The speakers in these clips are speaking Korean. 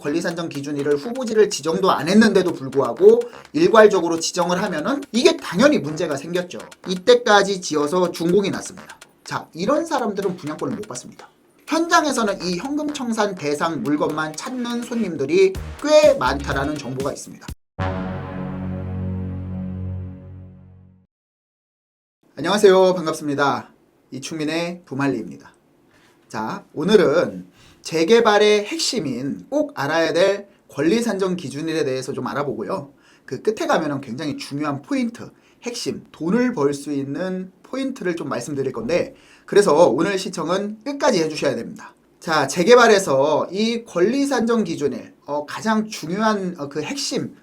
권리산정 기준일을 후보지를 지정도 안 했는데도 불구하고 일괄적으로 지정을 하면은 이게 당연히 문제가 생겼죠. 이때까지 지어서 준공이 났습니다. 자, 이런 사람들은 분양권을 못 받습니다. 현장에서는 이 현금 청산 대상 물건만 찾는 손님들이 꽤 많다라는 정보가 있습니다. 안녕하세요. 반갑습니다. 이충민의 부말리입니다. 자, 오늘은 재개발의 핵심인 꼭 알아야 될 권리산정 기준일에 대해서 좀 알아보고요. 그 끝에 가면은 굉장히 중요한 포인트, 핵심, 돈을 벌 수 있는 포인트를 좀 말씀드릴 건데, 그래서 오늘 시청은 끝까지 해주셔야 됩니다. 자, 재개발에서 이 권리산정 기준일, 가장 중요한 그 핵심,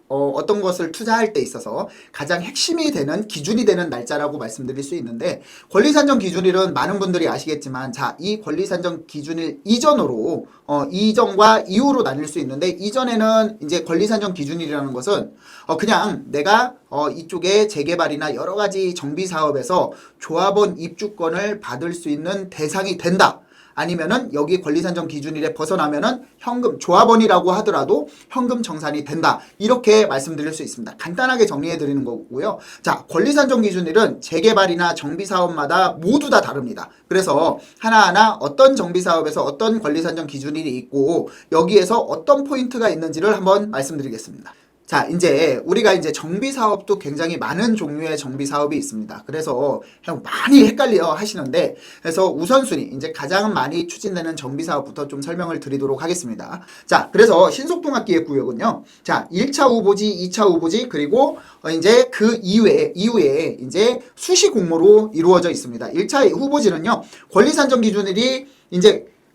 어떤 것을 투자할 때 있어서 가장 핵심이 되는 기준이 되는 날짜라고 말씀드릴 수 있는데, 권리산정 기준일은 많은 분들이 아시겠지만, 자, 이 권리산정 기준일 이전으로 이전과 이후로 나뉠 수 있는데, 이전에는 이제 권리산정 기준일이라는 것은 그냥 내가 이쪽에 재개발이나 여러 가지 정비 사업에서 조합원 입주권을 받을 수 있는 대상이 된다. 아니면은 여기 권리산정 기준일에 벗어나면은 현금, 조합원이라고 하더라도 현금 청산이 된다. 이렇게 말씀드릴 수 있습니다. 간단하게 정리해 드리는 거고요. 자, 권리산정 기준일은 재개발이나 정비 사업마다 모두 다 다릅니다. 그래서 하나하나 어떤 정비 사업에서 어떤 권리산정 기준일이 있고 여기에서 어떤 포인트가 있는지를 한번 말씀드리겠습니다. 자, 우리가 정비 사업도 굉장히 많은 종류의 정비 사업이 있습니다. 그래서 많이 헷갈려 하시는데, 그래서 우선순위, 가장 많이 추진되는 정비 사업부터 좀 설명을 드리도록 하겠습니다. 자, 그래서 신속통합기획구역은요, 자, 1차 후보지, 2차 후보지, 그리고 그 이후에 수시 공모로 이루어져 있습니다. 1차 후보지는요, 권리산정 기준일이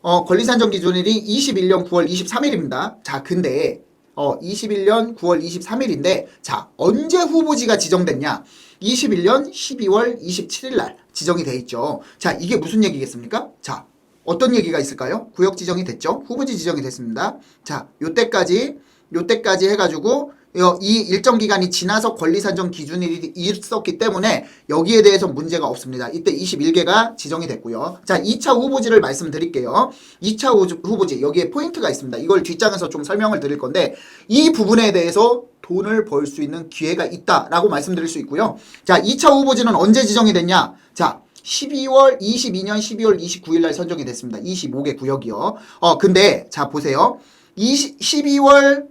21년 9월 23일입니다. 자, 근데 21년 9월 23일인데, 자, 언제 후보지가 지정됐냐? 21년 12월 27일 날 지정이 돼 있죠. 자, 이게 무슨 얘기겠습니까? 자, 어떤 얘기가 있을까요? 구역 지정이 됐죠? 후보지 지정이 됐습니다. 자, 요때까지 해가지고 이 일정 기간이 지나서 권리산정 기준일이 있었기 때문에 여기에 대해서 문제가 없습니다. 이때 21개가 지정이 됐고요. 자, 2차 후보지를 말씀드릴게요. 2차 후보지, 여기에 포인트가 있습니다. 이걸 뒷장에서 좀 설명을 드릴 건데, 이 부분에 대해서 돈을 벌 수 있는 기회가 있다라고 말씀드릴 수 있고요. 자, 2차 후보지는 언제 지정이 됐냐? 자, 22년 12월 29일 날 선정이 됐습니다. 25개 구역이요. 근데 자, 보세요. 12월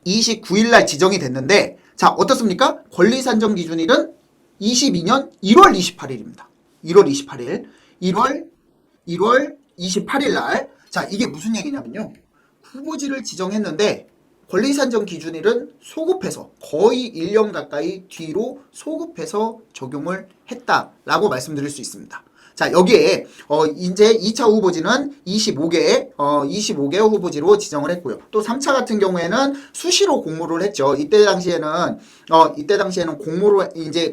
29일 날 지정이 됐는데, 자, 어떻습니까? 권리산정 기준일은 22년 1월 28일입니다. 1월 28일 날. 자, 이게 무슨 얘기냐면요. 후보지를 지정했는데 권리산정 기준일은 소급해서 거의 1년 가까이 뒤로 소급해서 적용을 했다라고 말씀드릴 수 있습니다. 자, 여기에 이제 2차 후보지는 25개 후보지로 지정을 했고요. 또 3차 같은 경우에는 수시로 공모를 했죠. 이때 당시에는 공모로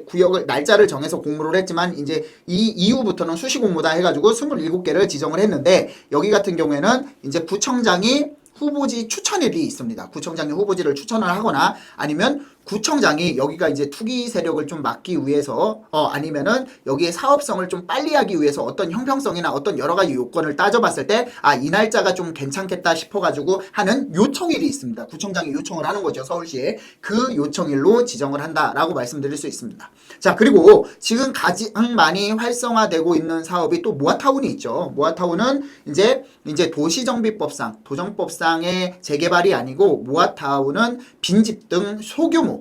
구역을 날짜를 정해서 공모를 했지만 이 이후부터는 수시 공모다 해가지고 27개를 지정을 했는데, 여기 같은 경우에는 구청장이 후보지 추천일이 있습니다. 구청장이 후보지를 추천을 하거나, 아니면 구청장이 여기가 투기 세력을 좀 막기 위해서, 아니면은 여기에 사업성을 좀 빨리 하기 위해서 어떤 형평성이나 어떤 여러 가지 요건을 따져봤을 때, 이 날짜가 좀 괜찮겠다 싶어가지고 하는 요청일이 있습니다. 구청장이 요청을 하는 거죠, 서울시에. 그 요청일로 지정을 한다라고 말씀드릴 수 있습니다. 자, 그리고 지금 가장 많이 활성화되고 있는 사업이 또 모아타운이 있죠. 모아타운은 도시정비법상, 도정법상의 재개발이 아니고, 모아타운은 빈집 등 소규모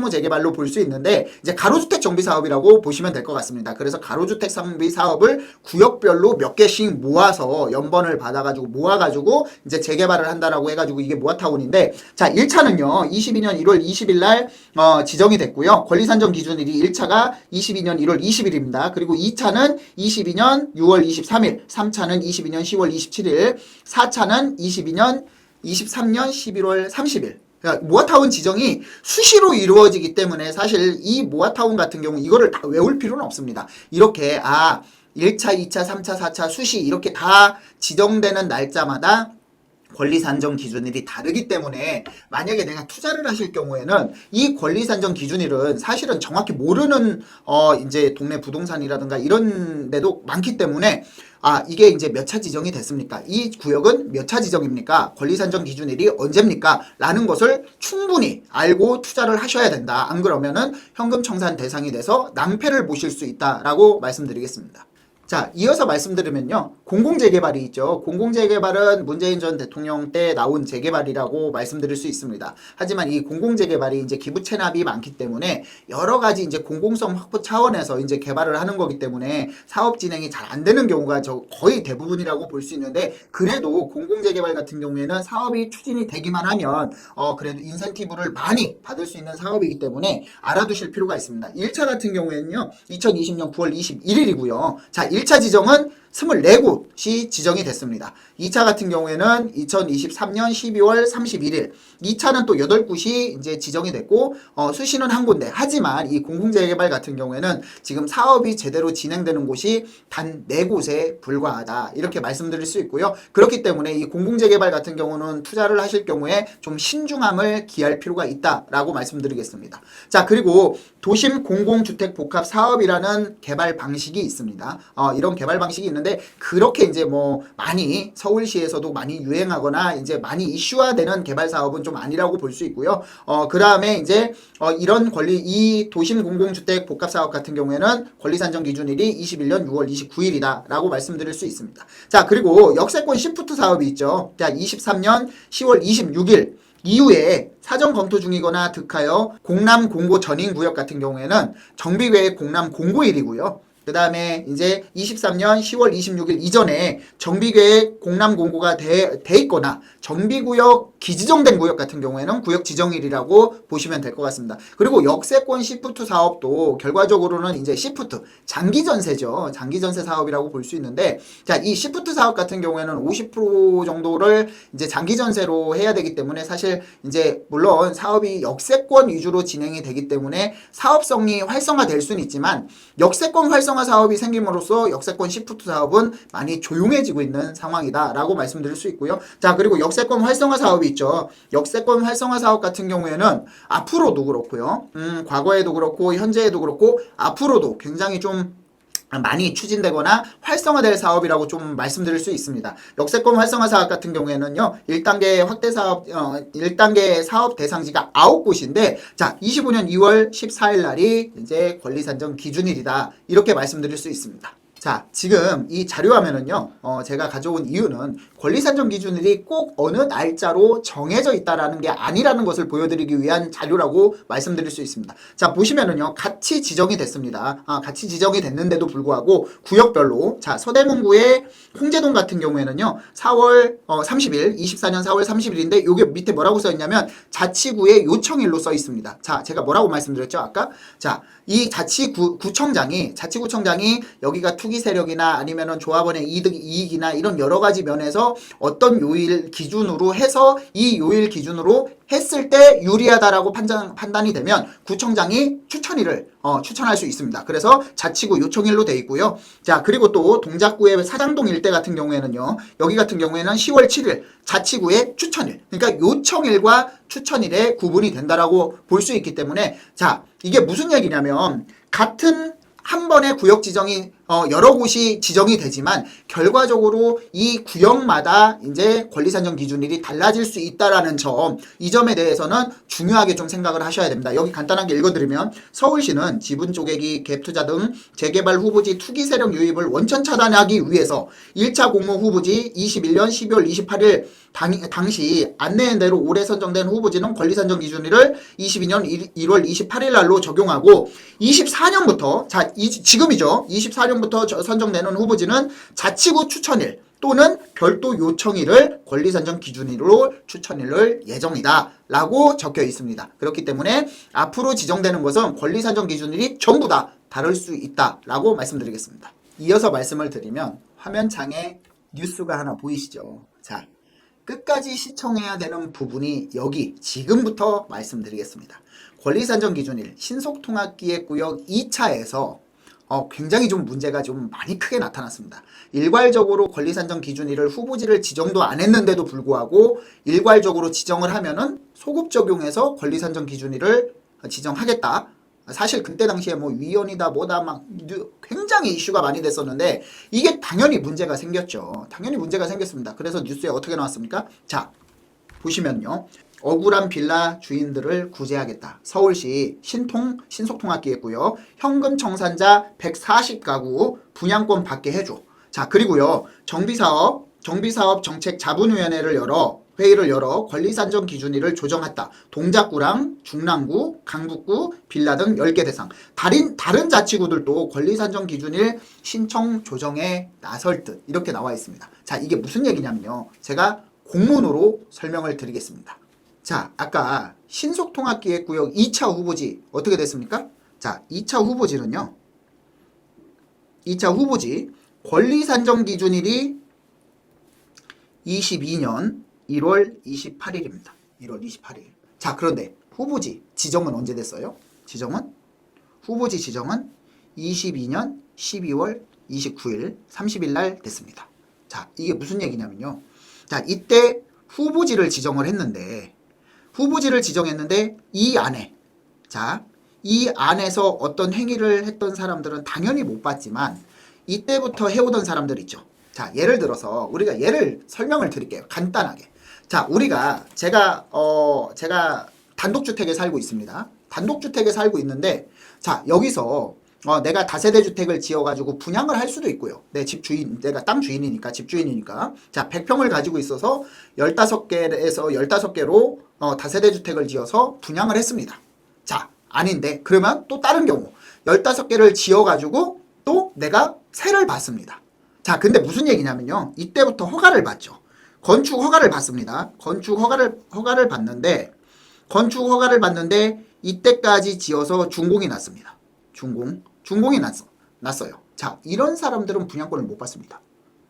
재개발로 볼 수 있는데, 가로주택 정비 사업이라고 보시면 될 것 같습니다. 그래서 가로주택 정비 사업을 구역별로 몇 개씩 모아서 연번을 받아가지고 모아가지고 재개발을 한다라고 해가지고 이게 모아타운인데, 자, 1차는요 22년 1월 20일 날 지정이 됐고요. 권리산정 기준일이 1차가 22년 1월 20일입니다. 그리고 2차는 22년 6월 23일, 3차는 22년 10월 27일, 4차는 23년 11월 30일. 그러니까 모아타운 지정이 수시로 이루어지기 때문에 사실 이 모아타운 같은 경우 이거를 다 외울 필요는 없습니다. 이렇게 1차, 2차, 3차, 4차 수시 이렇게 다 지정되는 날짜마다 권리 산정 기준일이 다르기 때문에 만약에 내가 투자를 하실 경우에는 이 권리 산정 기준일은 사실은 정확히 모르는 이제 동네 부동산이라든가 이런 데도 많기 때문에 이게 이제 몇 차 지정이 됐습니까? 이 구역은 몇 차 지정입니까? 권리 산정 기준일이 언제입니까? 라는 것을 충분히 알고 투자를 하셔야 된다. 안 그러면은 현금 청산 대상이 돼서 낭패를 보실 수 있다라고 말씀드리겠습니다. 자, 이어서 말씀드리면요. 공공재개발이 있죠. 공공재개발은 문재인 전 대통령 때 나온 재개발이라고 말씀드릴 수 있습니다. 하지만 이 공공재개발이 이제 기부 체납이 많기 때문에 여러 가지 이제 공공성 확보 차원에서 이제 개발을 하는 거기 때문에 사업 진행이 잘 안 되는 경우가 거의 대부분이라고 볼 수 있는데, 그래도 공공재개발 같은 경우에는 사업이 추진이 되기만 하면 그래도 인센티브를 많이 받을 수 있는 사업이기 때문에 알아두실 필요가 있습니다. 1차 같은 경우에는요. 2020년 9월 21일이고요. 자, 1차 지정은 24곳이 지정이 됐습니다. 2차 같은 경우에는 2023년 12월 31일, 2차는 또 8곳이 이제 지정이 됐고, 수시는 한 군데. 하지만 이 공공재개발 같은 경우에는 지금 사업이 제대로 진행되는 곳이 단 4곳에 불과하다. 이렇게 말씀드릴 수 있고요. 그렇기 때문에 이 공공재개발 같은 경우는 투자를 하실 경우에 좀 신중함을 기할 필요가 있다라고 말씀드리겠습니다. 자, 그리고 도심 공공주택 복합 사업이라는 개발 방식이 있습니다. 이런 개발 방식이 있는데, 그렇게 이제 뭐 많이 서울시에서도 많이 유행하거나 이제 많이 이슈화되는 개발 사업은 좀 아니라고 볼 수 있고요. 그 다음에 이제 이런 이 도심 공공주택 복합 사업 같은 경우에는 권리 산정 기준일이 21년 6월 29일이다라고 말씀드릴 수 있습니다. 자, 그리고 역세권 시프트 사업이 있죠. 자, 23년 10월 26일 이후에 사전 검토 중이거나 득하여 공람 공고 전인 구역 같은 경우에는 정비계획 공람 공고일이고요. 그 다음에 이제 23년 10월 26일 이전에 정비계획 공람 공고가 돼 있거나 정비구역 기지정된 구역 같은 경우에는 구역 지정일이라고 보시면 될 것 같습니다. 그리고 역세권 시프트 사업도 결과적으로는 이제 시프트 장기전세죠. 장기전세 사업이라고 볼 수 있는데, 자, 이 시프트 사업 같은 경우에는 50% 정도를 이제 장기전세로 해야 되기 때문에 사실 이제 물론 사업이 역세권 위주로 진행이 되기 때문에 사업성이 활성화될 수는 있지만, 역세권 활성화 사업이 생김으로써 역세권 시프트 사업은 많이 조용해지고 있는 상황이다라고 말씀드릴 수 있고요. 자, 그리고 역세권 활성화 사업이 있죠. 역세권 활성화 사업 같은 경우에는 앞으로도 그렇고요. 과거에도 그렇고 현재에도 그렇고 앞으로도 굉장히 좀 많이 추진되거나 활성화될 사업이라고 좀 말씀드릴 수 있습니다. 역세권 활성화 사업 같은 경우에는요, 1단계 확대 사업, 1단계 사업 대상지가 9곳인데, 자, 25년 2월 14일 날이 이제 권리 산정 기준일이다. 이렇게 말씀드릴 수 있습니다. 자, 지금 이 자료화면은요, 제가 가져온 이유는 권리 산정 기준일이 꼭 어느 날짜로 정해져 있다라는 게 아니라는 것을 보여드리기 위한 자료라고 말씀드릴 수 있습니다. 자, 보시면은요, 같이 지정이 됐습니다. 같이 지정이 됐는데도 불구하고 구역별로, 자, 서대문구의 홍제동 같은 경우에는요, 4월 30일, 24년 4월 30일인데 요게 밑에 뭐라고 써 있냐면 자치구의 요청일로 써 있습니다. 자, 제가 뭐라고 말씀드렸죠, 아까? 자, 이 자치구청장이 여기가 투기 세력이나 아니면은 조합원의 이익이나 이런 여러 가지 면에서 어떤 요일 기준으로 해서 이 요일 기준으로 했을 때 유리하다라고 판단이 되면 구청장이 추천일을 추천할 수 있습니다. 그래서 자치구 요청일로 돼 있고요. 자, 그리고 또 동작구의 사당동 일대 같은 경우에는요, 여기 같은 경우에는 10월 7일 자치구의 추천일, 그러니까 요청일과 추천일에 구분이 된다라고 볼 수 있기 때문에, 자, 이게 무슨 얘기냐면 같은 한 번에 구역 지정이 여러 곳이 지정이 되지만 결과적으로 이 구역마다 이제 권리 산정 기준일이 달라질 수 있다라는 점, 이 점에 대해서는 중요하게 좀 생각을 하셔야 됩니다. 여기 간단하게 읽어드리면, 서울시는 지분 쪼개기, 갭 투자 등 재개발 후보지 투기 세력 유입을 원천 차단하기 위해서 1차 공모 후보지 21년 12월 28일 당시 안내한 대로 올해 선정된 후보지는 권리 산정 기준일을 22년 1월 28일 날로 적용하고 24년부터, 자, 지금이죠. 24년부터 선정되는 후보지는 자치구 추천일 또는 별도 요청일을 권리 산정 기준일로 추천일을 예정이다 라고 적혀 있습니다. 그렇기 때문에 앞으로 지정되는 것은 권리 산정 기준일이 전부 다 다를 수 있다 라고 말씀드리겠습니다. 이어서 말씀을 드리면 화면창에 뉴스가 하나 보이시죠? 자, 끝까지 시청해야 되는 부분이 여기 지금부터 말씀드리겠습니다. 권리 산정 기준일 신속통합기획구역 2차에서 굉장히 좀 문제가 좀 많이 크게 나타났습니다. 일괄적으로 권리산정 기준일을 후보지를 지정도 안 했는데도 불구하고 일괄적으로 지정을 하면은 소급 적용해서 권리산정 기준일을 지정하겠다. 사실 그때 당시에 뭐 위헌이다 뭐다 막 굉장히 이슈가 많이 됐었는데 이게 당연히 문제가 생겼죠. 당연히 문제가 생겼습니다. 그래서 뉴스에 어떻게 나왔습니까? 자, 보시면요. 억울한 빌라 주인들을 구제하겠다. 서울시 신속통합기획구요. 현금 청산자 140가구 분양권 받게 해줘. 자, 그리고요. 정비사업 정책 자문위원회를 회의를 열어 권리산정 기준일을 조정했다. 동작구랑 중랑구, 강북구, 빌라 등 10개 대상. 다른 자치구들도 권리산정 기준일 신청 조정에 나설 듯 이렇게 나와 있습니다. 자, 이게 무슨 얘기냐면요. 제가 공문으로 설명을 드리겠습니다. 자, 아까 신속통합기획구역 2차 후보지 어떻게 됐습니까? 자, 2차 후보지는요. 2차 후보지 권리산정 기준일이 22년 1월 28일입니다. 1월 28일. 자, 그런데 후보지 지정은 언제 됐어요? 후보지 지정은 22년 12월 29일 30일 날 됐습니다. 자, 이게 무슨 얘기냐면요. 자, 이때 후보지를 지정했는데 이 안에 이 안에서 어떤 행위를 했던 사람들은 당연히 못 봤지만 이때부터 해오던 사람들 있죠. 자, 예를 들어서 우리가 설명을 드릴게요. 간단하게. 자, 제가 단독주택에 살고 있습니다. 단독주택에 살고 있는데 자, 여기서 내가 다세대 주택을 지어가지고 분양을 할 수도 있고요. 내가 땅 주인이니까, 집주인이니까. 자, 100평을 가지고 있어서 15개에서 15개로 다세대 주택을 지어서 분양을 했습니다. 자, 아닌데, 그러면 또 다른 경우, 15개를 지어가지고 또 내가 세를 받습니다. 자, 근데 무슨 얘기냐면요. 이때부터 허가를 받죠. 건축 허가를 받습니다. 건축 허가를 받는데, 이때까지 지어서 준공이 났습니다. 준공이 났어요. 자, 이런 사람들은 분양권을 못 받습니다.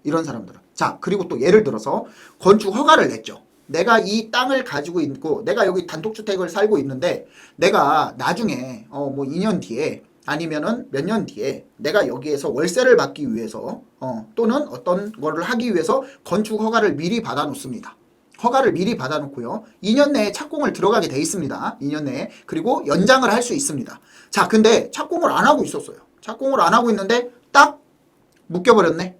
이런 사람들은. 자, 그리고 또 예를 들어서 건축 허가를 냈죠. 내가 이 땅을 가지고 있고 내가 여기 단독주택을 살고 있는데 내가 나중에 뭐 2년 뒤에 아니면은 몇 년 뒤에 내가 여기에서 월세를 받기 위해서 또는 어떤 거를 하기 위해서 건축 허가를 미리 받아 놓습니다. 허가를 미리 받아놓고요. 2년 내에 착공을 들어가게 돼 있습니다. 2년 내에. 그리고 연장을 할 수 있습니다. 자, 근데 착공을 안 하고 있었어요. 착공을 안 하고 있는데 딱 묶여버렸네.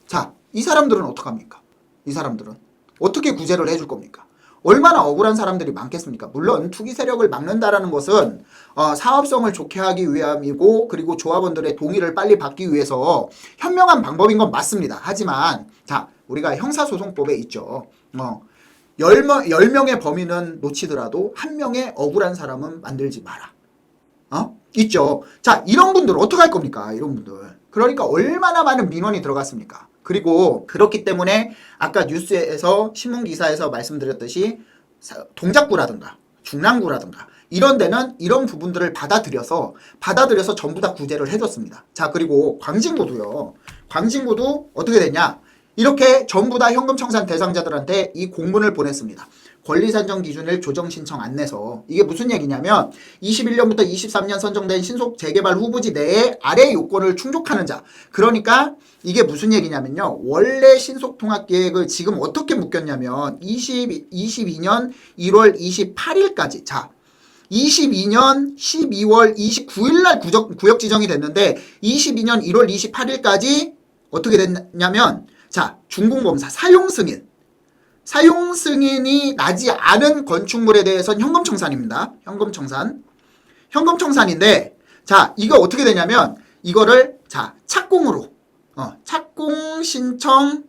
자, 이 사람들은 어떡합니까? 이 사람들은 어떻게 구제를 해줄 겁니까? 얼마나 억울한 사람들이 많겠습니까? 물론 투기 세력을 막는다라는 것은 사업성을 좋게 하기 위함이고 그리고 조합원들의 동의를 빨리 받기 위해서 현명한 방법인 건 맞습니다. 하지만 자, 우리가 형사소송법에 있죠. 10명의 범인은 놓치더라도 1명의 억울한 사람은 만들지 마라. 있죠. 자, 이런 분들 어떡할 겁니까? 이런 분들. 그러니까 얼마나 많은 민원이 들어갔습니까? 그리고 그렇기 때문에 아까 뉴스에서 신문기사에서 말씀드렸듯이 동작구라든가 중랑구라든가 이런 데는 이런 부분들을 받아들여서 전부 다 구제를 해줬습니다. 자, 그리고 광진구도요. 광진구도 어떻게 됐냐? 이렇게 전부 다 현금 청산 대상자들한테 이 공문을 보냈습니다. 권리산정 기준일 조정 신청 안내서. 이게 무슨 얘기냐면 21년부터 23년 선정된 신속 재개발 후보지 내에 아래 요건을 충족하는 자. 그러니까 이게 무슨 얘기냐면요. 원래 신속통합계획을 지금 어떻게 묶였냐면 22년 1월 28일까지. 자, 22년 12월 29일 날 구역 지정이 됐는데 22년 1월 28일까지 어떻게 됐냐면 자, 준공검사 사용 승인이 나지 않은 건축물에 대해서는 현금청산입니다. 현금청산인데 자, 이거 어떻게 되냐면 이거를 자, 착공 신청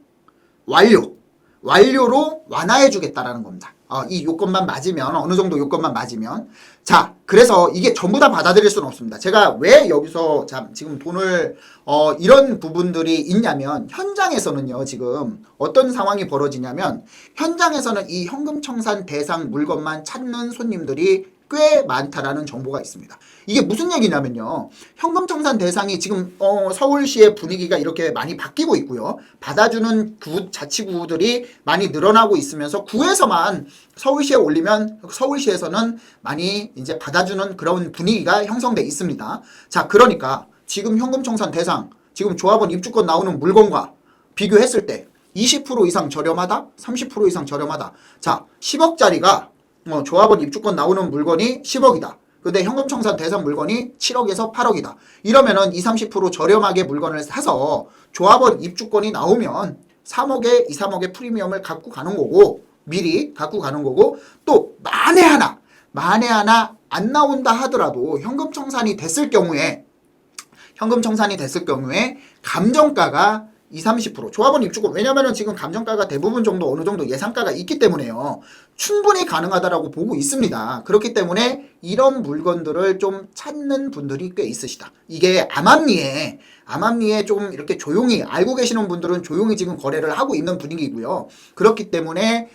완료로 완화해 주겠다라는 겁니다. 이 요건만 맞으면 어느 정도 요건만 맞으면 자, 그래서 이게 전부 다 받아들일 수는 없습니다. 제가 왜 여기서 지금 돈을 이런 부분들이 있냐면 현장에서는요. 지금 어떤 상황이 벌어지냐면 현장에서는 이 현금 청산 대상 물건만 찾는 손님들이 꽤 많다라는 정보가 있습니다. 이게 무슨 얘기냐면요. 현금 청산 대상이 지금 서울시의 분위기가 이렇게 많이 바뀌고 있고요. 받아주는 자치구들이 많이 늘어나고 있으면서 구에서만 서울시에 올리면 서울시에서는 많이 이제 받아주는 그런 분위기가 형성돼 있습니다. 자, 그러니까 지금 현금청산 대상, 지금 조합원 입주권 나오는 물건과 비교했을 때 20% 이상 저렴하다? 30% 이상 저렴하다. 자, 10억짜리가 조합원 입주권 나오는 물건이 10억이다. 근데 현금청산 대상 물건이 7억에서 8억이다. 이러면은 20-30% 저렴하게 물건을 사서 조합원 입주권이 나오면 3억에 2-3억의 프리미엄을 갖고 가는 거고, 미리 갖고 가는 거고, 또 만에 하나 안 나온다 하더라도 현금청산이 됐을 경우에 감정가가 20-30% 조합원 입주권, 왜냐면은 지금 감정가가 대부분 정도 어느 정도 예상가가 있기 때문에요. 충분히 가능하다라고 보고 있습니다. 그렇기 때문에 이런 물건들을 좀 찾는 분들이 꽤 있으시다. 이게 암암리에 좀 이렇게 조용히 알고 계시는 분들은 조용히 지금 거래를 하고 있는 분위기고요. 그렇기 때문에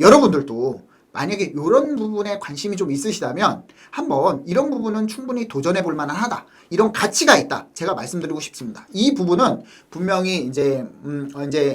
여러분들도 만약에 이런 부분에 관심이 좀 있으시다면 한번 이런 부분은 충분히 도전해 볼 만하다. 이런 가치가 있다. 제가 말씀드리고 싶습니다. 이 부분은 분명히 이제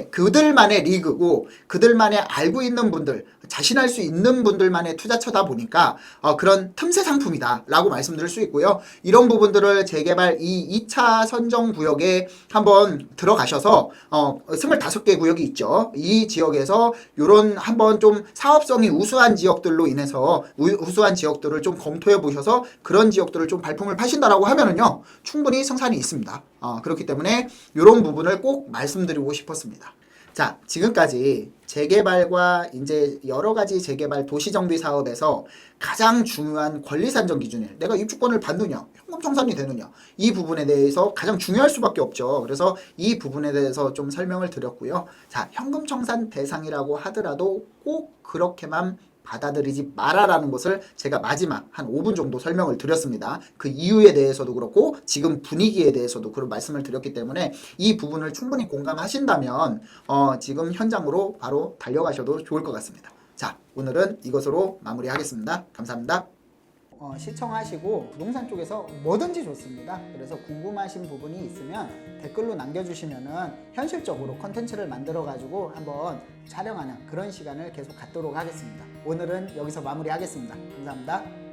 그들만의 리그고 그들만의 알고 있는 분들, 자신할 수 있는 분들만의 투자처다 보니까 그런 틈새 상품이다라고 말씀드릴 수 있고요. 이런 부분들을 재개발 이 2차 선정 구역에 한번 들어가셔서 25개 구역이 있죠. 이 지역에서 요런 한번 좀 사업성이 우수한 지역들로 인해서 우수한 지역들을 좀 검토해 보셔서 그런 지역들을 좀 발품을 파신다라고 하면은요. 충분히 성산이 있습니다. 그렇기 때문에 이런 부분을 꼭 말씀드리고 싶었습니다. 자, 지금까지 재개발과 이제 여러 가지 재개발 도시정비 사업에서 가장 중요한 권리산정 기준일, 내가 입주권을 받느냐, 현금청산이 되느냐, 이 부분에 대해서 가장 중요할 수밖에 없죠. 그래서 이 부분에 대해서 좀 설명을 드렸고요. 자, 현금청산 대상이라고 하더라도 꼭 그렇게만 받아들이지 마라라는 것을 제가 마지막 한 5분 정도 설명을 드렸습니다. 그 이유에 대해서도 그렇고 지금 분위기에 대해서도 그런 말씀을 드렸기 때문에 이 부분을 충분히 공감하신다면 지금 현장으로 바로 달려가셔도 좋을 것 같습니다. 자, 오늘은 이것으로 마무리하겠습니다. 감사합니다. 시청하시고 농산 쪽에서 뭐든지 좋습니다. 그래서 궁금하신 부분이 있으면 댓글로 남겨주시면은 현실적으로 컨텐츠를 만들어 가지고 한번 촬영하는 그런 시간을 계속 갖도록 하겠습니다. 오늘은 여기서 마무리하겠습니다. 감사합니다.